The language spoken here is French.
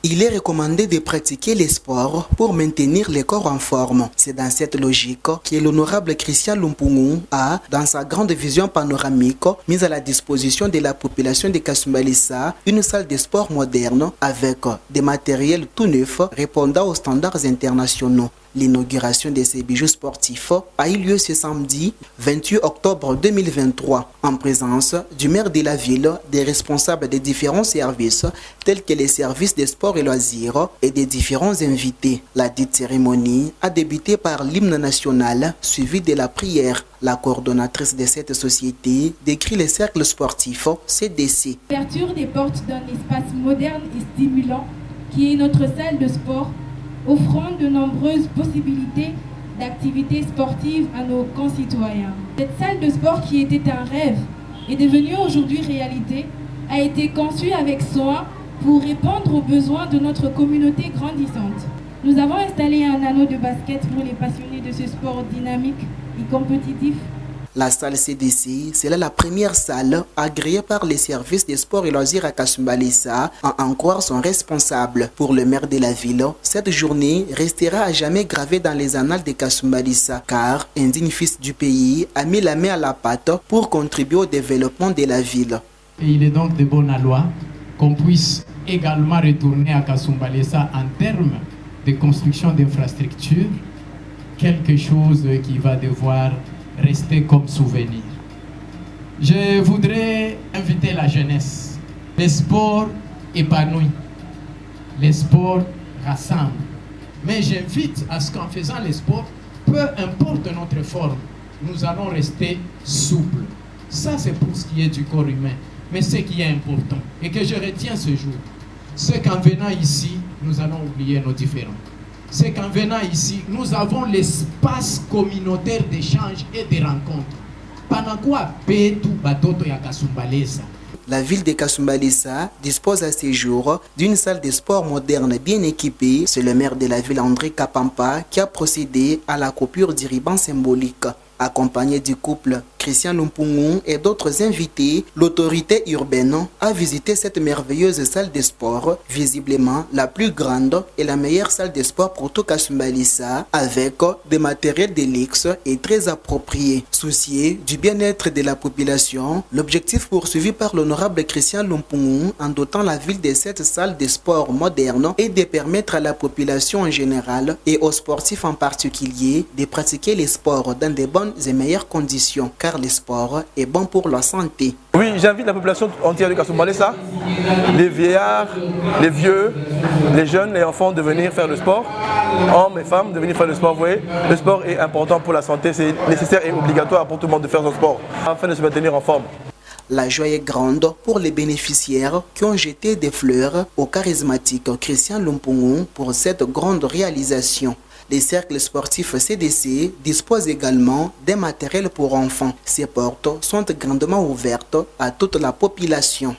Il est recommandé de pratiquer les sports pour maintenir le corps en forme. C'est dans cette logique que l'honorable Christian Lumpungu a, dans sa grande vision panoramique, mis à la disposition de la population de Kasumbalesa une salle de sport moderne avec des matériels tout neufs répondant aux standards internationaux. L'inauguration de ces bijoux sportifs a eu lieu ce samedi 28 octobre 2023 en présence du maire de la ville, des responsables des différents services tels que les services des sports et loisirs et des différents invités. La dite cérémonie a débuté par l'hymne national suivi de la prière. La coordonnatrice de cette société décrit les cercles sportifs CDC. L'ouverture des portes d'un espace moderne et stimulant qui est notre salle de sport, offrant de nombreuses possibilités d'activités sportives à nos concitoyens. Cette salle de sport qui était un rêve est devenue aujourd'hui réalité, a été conçue avec soin pour répondre aux besoins de notre communauté grandissante. Nous avons installé un anneau de basket pour les passionnés de ce sport dynamique et compétitif. La salle CDC, c'est la première salle agréée par les services des sports et loisirs à Kasumbalesa, en croire son responsable. Pour le maire de la ville, cette journée restera à jamais gravée dans les annales de Kasumbalesa, car un digne fils du pays a mis la main à la pâte pour contribuer au développement de la ville. Et il est donc de bonne loi qu'on puisse également retourner à Kasumbalesa en termes de construction d'infrastructures, quelque chose qui va devoir rester comme souvenir. Je voudrais inviter la jeunesse. Les sports épanouissent, les sports rassemblent. Mais j'invite à ce qu'en faisant les sports, peu importe notre forme, nous allons rester souples. Ça, c'est pour ce qui est du corps humain. Mais ce qui est important et que je retiens ce jour, c'est qu'en venant ici, nous allons oublier nos différends. C'est qu'en venant ici, nous avons l'espace communautaire d'échange et de rencontres. Pendant quoi Petu Batoto ya Kasumbalesa. La ville de Kasumbalesa dispose à ce jour d'une salle de sport moderne bien équipée. C'est le maire de la ville André Kapampa qui a procédé à la coupure du ruban symbolique. Accompagné du couple Christian Lumpungu et d'autres invités, l'autorité urbaine a visité cette merveilleuse salle de sport, visiblement la plus grande et la meilleure salle de sport pour tout Kasumbalesa, avec des matériels de luxe et très appropriés. Soucié du bien-être de la population, l'objectif poursuivi par l'honorable Christian Lumpungu en dotant la ville de cette salle de sport moderne est de permettre à la population en général et aux sportifs en particulier de pratiquer les sports dans de bonnes et meilleures conditions, car le sport est bon pour la santé. Oui, j'invite la population entière de Kasumbalesa, les vieillards, les vieux, les jeunes, les enfants de venir faire le sport, hommes et femmes de venir faire le sport. Vous voyez, le sport est important pour la santé, c'est nécessaire et obligatoire pour tout le monde de faire son sport, afin de se maintenir en forme. La joie est grande pour les bénéficiaires qui ont jeté des fleurs au charismatique Christian Lumpungu pour cette grande réalisation. Les cercles sportifs CDC disposent également des matériels pour enfants. Ces portes sont grandement ouvertes à toute la population.